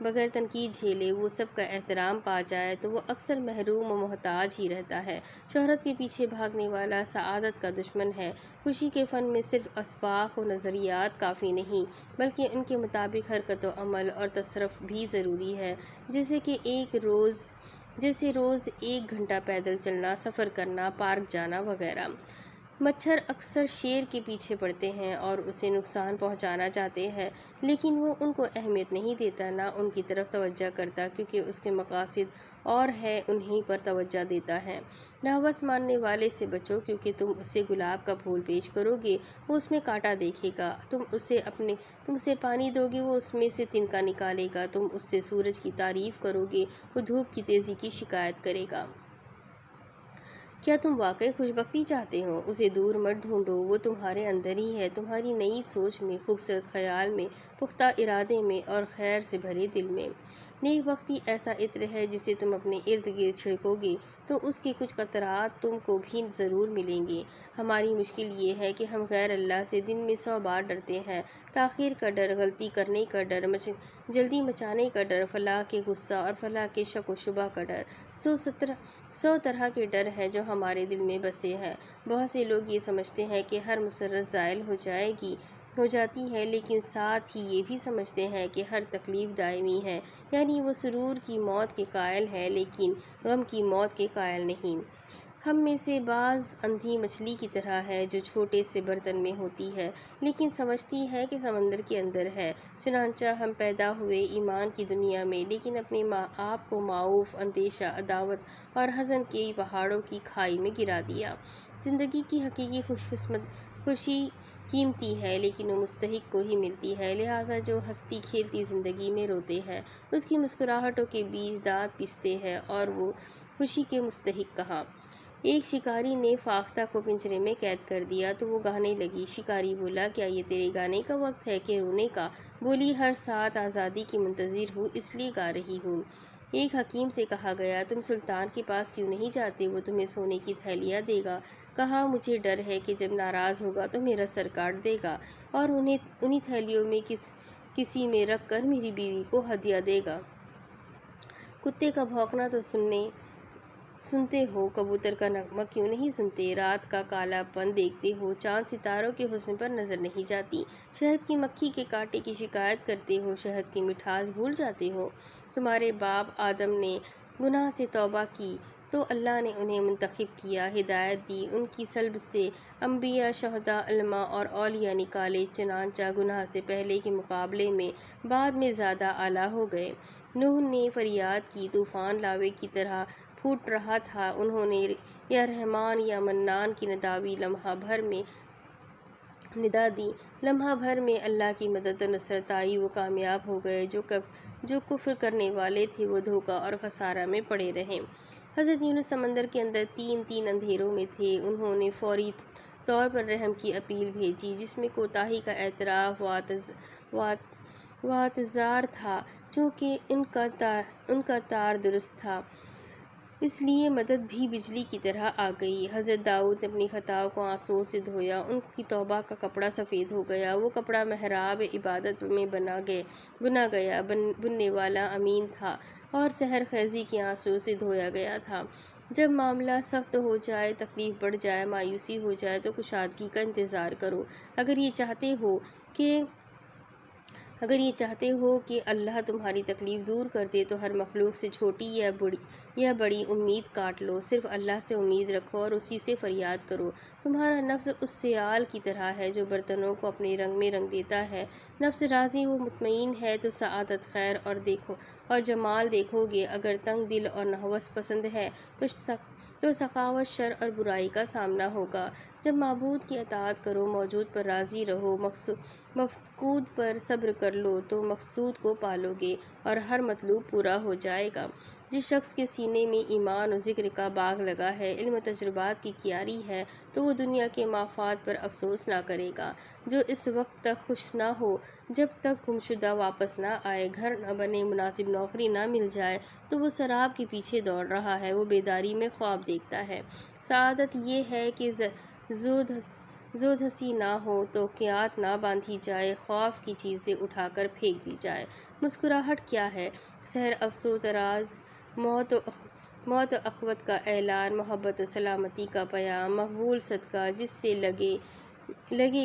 بغیر تنقید جھیلے وہ سب کا احترام پا جائے تو وہ اکثر محروم و محتاج ہی رہتا ہے۔ شہرت کے پیچھے بھاگنے والا سعادت کا دشمن ہے۔ خوشی کے فن میں صرف اسباق و نظریات کافی نہیں بلکہ ان کے مطابق حرکت و عمل اور تصرف بھی ضروری ہے، جیسے روز 1 گھنٹہ پیدل چلنا، سفر کرنا، پارک جانا وغیرہ۔ مچھر اکثر شیر کے پیچھے پڑتے ہیں اور اسے نقصان پہنچانا چاہتے ہیں، لیکن وہ ان کو اہمیت نہیں دیتا، نہ ان کی طرف توجہ کرتا، کیونکہ اس کے مقاصد اور ہے، انہیں پر توجہ دیتا ہے۔ ناوس ماننے والے سے بچو، کیونکہ تم اسے گلاب کا پھول پیش کرو گے، وہ اس میں کانٹا دیکھے گا۔ تم اسے پانی دو گے، وہ اس میں سے تنکا نکالے گا۔ تم اس سے سورج کی تعریف کرو گے، وہ دھوپ کی تیزی کی شکایت کرے گا۔ کیا تم واقعی خوشبختی چاہتے ہو؟ اسے دور مت ڈھونڈو، وہ تمہارے اندر ہی ہے، تمہاری نئی سوچ میں، خوبصورت خیال میں، پختہ ارادے میں اور خیر سے بھرے دل میں۔ نیک بختی ایسا عطر ہے جسے تم اپنے ارد گرد چھڑکو گے تو اس کے کچھ قطرات تم کو بھی ضرور ملیں گے۔ ہماری مشکل یہ ہے کہ ہم غیر اللہ سے دن میں 100 بار ڈرتے ہیں۔ تاخیر کا ڈر، غلطی کرنے کا ڈر، جلدی مچانے کا ڈر، فلاح کے غصہ اور فلاح کے شک و شبہ کا ڈر، 100 طرح کے ڈر ہیں جو ہمارے دل میں بسے ہیں۔ بہت سے لوگ یہ سمجھتے ہیں کہ ہر مسرت زائل ہو جاتی ہے، لیکن ساتھ ہی یہ بھی سمجھتے ہیں کہ ہر تکلیف دائمی ہے، یعنی وہ سرور کی موت کے قائل ہے لیکن غم کی موت کے قائل نہیں۔ ہم میں سے بعض اندھی مچھلی کی طرح ہے جو چھوٹے سے برتن میں ہوتی ہے لیکن سمجھتی ہے کہ سمندر کے اندر ہے۔ چنانچہ ہم پیدا ہوئے ایمان کی دنیا میں، لیکن اپنے آپ کو معاوف، اندیشہ، عداوت اور حزن کے پہاڑوں کی کھائی میں گرا دیا۔ زندگی کی حقیقی خوشی قیمتی ہے لیکن وہ مستحق کو ہی ملتی ہے، لہٰذا جو ہنستی کھیلتی زندگی میں روتے ہیں اس کی مسکراہٹوں کے بیچ دانت پیستے ہیں، اور وہ خوشی کے مستحق کہاں۔ ایک شکاری نے فاختہ کو پنجرے میں قید کر دیا تو وہ گانے لگی۔ شکاری بولا، کیا یہ تیرے گانے کا وقت ہے کہ رونے کا؟ بولی، ہر ساعت آزادی کی منتظر ہوں، اس لیے گا رہی ہوں۔ ایک حکیم سے کہا گیا، تم سلطان کے پاس کیوں نہیں جاتے؟ وہ تمہیں سونے کی تھیلیاں دے گا۔ کہا، مجھے ڈر ہے کہ جب ناراض ہوگا تو میرا سر کاٹ دے گا اور انہی تھیلیوں میں کسی میں رکھ کر میری بیوی کو ہدیہ دے گا۔ کتے کا بھونکنا تو سنتے ہو، کبوتر کا نغمہ کیوں نہیں سنتے؟ رات کا کالا پن دیکھتے ہو، چاند ستاروں کے حسن پر نظر نہیں جاتی؟ شہد کی مکھی کے کانٹے کی شکایت کرتے ہو، شہد کی مٹھاس بھول جاتے ہو؟ تمہارے باپ آدم نے گناہ سے توبہ کی تو اللہ نے انہیں منتخب کیا، ہدایت دی، ان کی صلب سے انبیاء، شہداء، علماء اور اولیاء نکالے، چنانچہ گناہ سے پہلے کے مقابلے میں بعد میں زیادہ اعلیٰ ہو گئے۔ نوح نے فریاد کی، طوفان لاوے کی طرح پھوٹ رہا تھا، انہوں نے یا رحمان یا منان کی ندا دی، لمحہ بھر میں اللہ کی مدد و نصرت آئی، وہ کامیاب ہو گئے، جو کفر کرنے والے تھے وہ دھوکہ اور خسارہ میں پڑے رہے۔ حضرت یونس سمندر کے اندر 3 اندھیروں میں تھے، انہوں نے فوری طور پر رحم کی اپیل بھیجی، جس میں کوتاہی کا اعتراف و اعتذار تھا۔ چونکہ ان کا تار درست تھا اس لیے مدد بھی بجلی کی طرح آ گئی۔ حضرت داؤد نے اپنی خطاؤں کو آنسوؤں سے دھویا، ان کی توبہ کا کپڑا سفید ہو گیا، وہ کپڑا محراب عبادت میں بنا گیا، بننے والا امین تھا اور سحر خیزی کے آنسوؤں سے دھویا گیا تھا۔ جب معاملہ سخت ہو جائے، تکلیف بڑھ جائے، مایوسی ہو جائے تو کشادگی کا انتظار کرو۔ اگر یہ چاہتے ہو کہ اللہ تمہاری تکلیف دور کر دے تو ہر مخلوق سے چھوٹی یا بڑی امید کاٹ لو، صرف اللہ سے امید رکھو اور اسی سے فریاد کرو۔ تمہارا نفس اس سیال کی طرح ہے جو برتنوں کو اپنے رنگ میں رنگ دیتا ہے۔ نفس راضی و مطمئن ہے تو سعادت، خیر اور جمال دیکھو گے، اگر تنگ دل اور نہوس پسند ہے تو سخاوت، شر اور برائی کا سامنا ہوگا۔ جب معبود کی اطاعت کرو، موجود پر راضی رہو، مفقود پر صبر کر لو تو مقصود کو پالو گے اور ہر مطلوب پورا ہو جائے گا۔ جس شخص کے سینے میں ایمان و ذکر کا باغ لگا ہے، علم و تجربات کی کیاری ہے، تو وہ دنیا کے مفاد پر افسوس نہ کرے گا۔ جو اس وقت تک خوش نہ ہو جب تک گمشدہ واپس نہ آئے، گھر نہ بنے، مناسب نوکری نہ مل جائے، تو وہ سراب کے پیچھے دوڑ رہا ہے، وہ بیداری میں خواب دیکھتا ہے۔ سعادت یہ ہے کہ زود ہنسی نہ ہو، توقعات نہ باندھی جائے، خوف کی چیزیں اٹھا کر پھینک دی جائے۔ مسکراہٹ کیا ہے؟ سحر افسو تراز، موت و اخوت کا اعلان، محبت و سلامتی کا پیام، مقبول صدقہ، جس سے لگے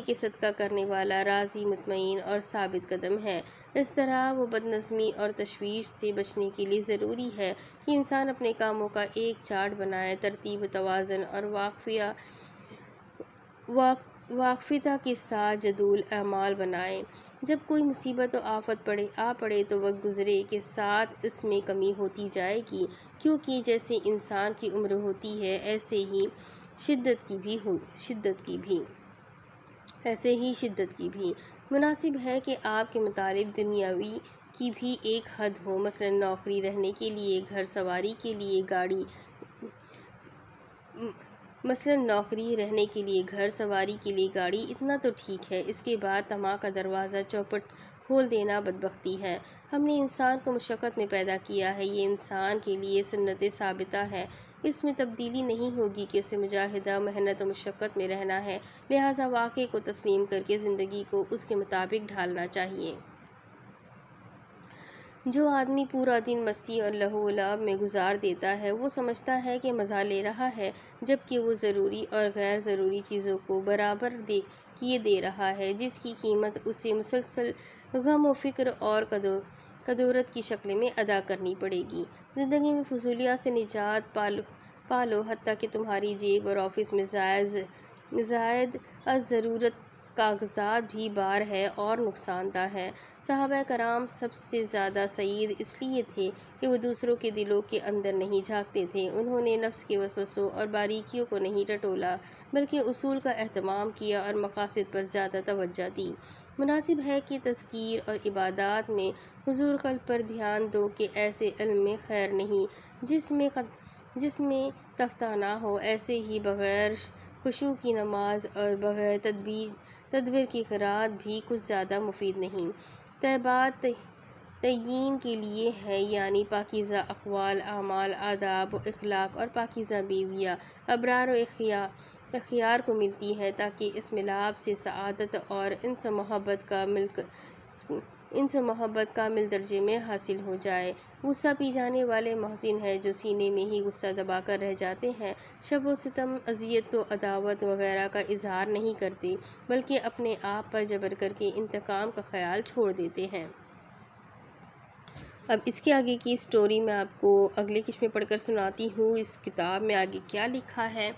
کہ صدقہ کرنے والا راضی، مطمئن اور ثابت قدم ہے۔ اس طرح وہ بد نظمی اور تشویش سے بچنے کے لیے ضروری ہے کہ انسان اپنے کاموں کا ایک چارٹ بنائے، ترتیب و توازن اور واقفیت کے ساتھ جدول اعمال بنائے۔ جب کوئی مصیبت و آفت پڑے تو وقت گزرے کے ساتھ اس میں کمی ہوتی جائے گی، کیونکہ جیسے انسان کی عمر ہوتی ہے ایسے ہی شدت کی بھی۔ مناسب ہے کہ آپ کے مطالب دنیاوی کی بھی ایک حد ہو، مثلاً نوکری، رہنے کے لیے گھر، سواری کے لیے گاڑی، اتنا تو ٹھیک ہے۔ اس کے بعد طمع کا دروازہ چوپٹ کھول دینا بدبختی ہے۔ ہم نے انسان کو مشقت میں پیدا کیا ہے، یہ انسان کے لیے سنت ثابتہ ہے، اس میں تبدیلی نہیں ہوگی کہ اسے مجاہدہ، محنت و مشقت میں رہنا ہے، لہٰذا واقعے کو تسلیم کر کے زندگی کو اس کے مطابق ڈھالنا چاہیے۔ جو آدمی پورا دن مستی اور لہو و لعب میں گزار دیتا ہے، وہ سمجھتا ہے کہ مزہ لے رہا ہے، جبکہ وہ ضروری اور غیر ضروری چیزوں کو برابر کیے دے رہا ہے، جس کی قیمت اسے مسلسل غم و فکر اور کدورت کی شکل میں ادا کرنی پڑے گی۔ زندگی میں فضولیات سے نجات پالو، حتیٰ کہ تمہاری جیب اور آفس میں زائد از ضرورت کاغذات بھی بار ہے اور نقصان دہ ہے۔ صحابہ کرام سب سے زیادہ سعید اس لیے تھے کہ وہ دوسروں کے دلوں کے اندر نہیں جھانکتے تھے، انہوں نے نفس کے وسوسوں اور باریکیوں کو نہیں ٹٹولا، بلکہ اصول کا اہتمام کیا اور مقاصد پر زیادہ توجہ دی۔ مناسب ہے کہ تذکیر اور عبادات میں حضور قلب پر دھیان دو کہ ایسے علم میں خیر نہیں جس میں تفتہ نہ ہو، ایسے ہی بغیر خشوع کی نماز اور بغیر تدبر کی قرأت بھی کچھ زیادہ مفید نہیں۔ طیبات تعین کے لیے ہے، یعنی پاکیزہ اقوال، اعمال، آداب و اخلاق اور پاکیزہ بیویاں ابرار و اخیار کو ملتی ہے، تاکہ اس ملاپ سے سعادت اور انس و محبت کامل درجے میں حاصل ہو جائے۔ غصہ پی جانے والے محسن ہیں جو سینے میں ہی غصہ دبا کر رہ جاتے ہیں، شب و ستم، اذیت و عداوت وغیرہ کا اظہار نہیں کرتے، بلکہ اپنے آپ پر جبر کر کے انتقام کا خیال چھوڑ دیتے ہیں۔ اب اس کے آگے کی سٹوری میں آپ کو اگلے قسط میں پڑھ کر سناتی ہوں۔ اس کتاب میں آگے کیا لکھا ہے،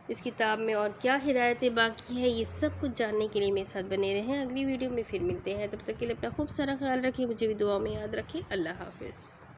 اس کتاب میں اور کیا ہدایتیں باقی ہیں، یہ سب کچھ جاننے کے لیے میرے ساتھ بنے رہیں۔ اگلی ویڈیو میں پھر ملتے ہیں، تب تک کے لیے اپنا خوب سارا خیال رکھیں، مجھے بھی دعا میں یاد رکھیں۔ اللہ حافظ۔